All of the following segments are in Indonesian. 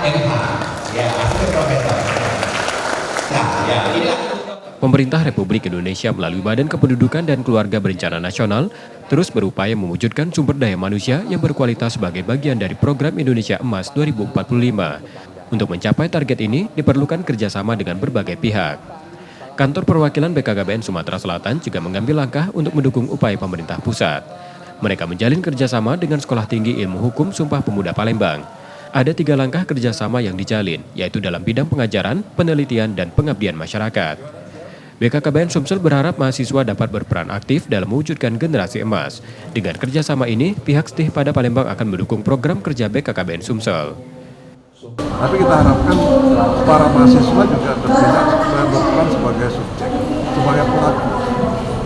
MH, ya, asisten profesor. Nah, ya, inilah. Pemerintah Republik Indonesia melalui Badan Kependudukan dan Keluarga Berencana Nasional terus berupaya mewujudkan sumber daya manusia yang berkualitas sebagai bagian dari program Indonesia Emas 2045. Untuk mencapai target ini diperlukan kerjasama dengan berbagai pihak. Kantor Perwakilan BKKBN Sumatera Selatan juga mengambil langkah untuk mendukung upaya pemerintah pusat. Mereka menjalin kerjasama dengan Sekolah Tinggi Ilmu Hukum Sumpah Pemuda Palembang. Ada 3 langkah kerjasama yang dijalin, yaitu dalam bidang pengajaran, penelitian, dan pengabdian masyarakat. BKKBN Sumsel berharap mahasiswa dapat berperan aktif dalam mewujudkan generasi emas. Dengan kerjasama ini, pihak STIH pada Palembang akan mendukung program kerja BKKBN Sumsel. Tapi kita harapkan para mahasiswa juga bertindak berperan sebagai subjek, sebagai pelaku,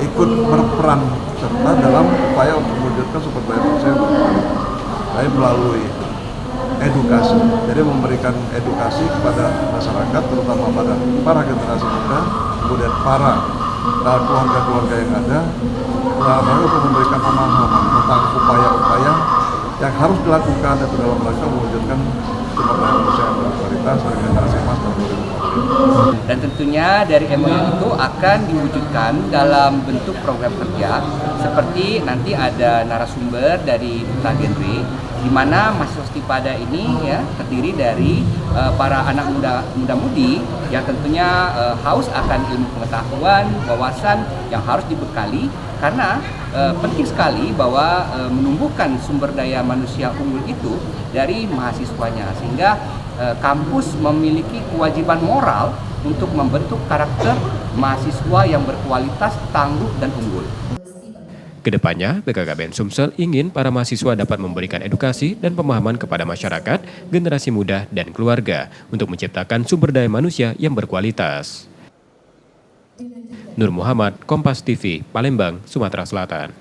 ikut berperan serta dalam upaya untuk mewujudkan sumber daya manusia yang berkualitas. Tapi melalui edukasi, jadi memberikan edukasi kepada masyarakat, terutama pada para generasi muda, kemudian para keluarga-keluarga yang ada, untuk memberikan pemahaman tentang upaya-upaya yang harus dilakukan itu dalam rangka mewujudkan sumber daya manusia yang berkualitas dari generasi emas tahun 2045. Dan tentunya dari MOU itu akan diwujudkan dalam bentuk program kerja seperti nanti ada narasumber dari Duta Genre, di mana mahasiswa Stipada ini ya terdiri dari para anak muda-mudi yang tentunya haus akan ilmu pengetahuan, wawasan yang harus dibekali karena penting sekali bahwa menumbuhkan sumber daya manusia unggul itu dari mahasiswanya sehingga kampus memiliki kewajiban moral untuk membentuk karakter mahasiswa yang berkualitas, tangguh, dan unggul. Kedepannya, BKKBN Sumsel ingin para mahasiswa dapat memberikan edukasi dan pemahaman kepada masyarakat, generasi muda, dan keluarga untuk menciptakan sumber daya manusia yang berkualitas. Nur Muhammad, Kompas TV, Palembang, Sumatera Selatan.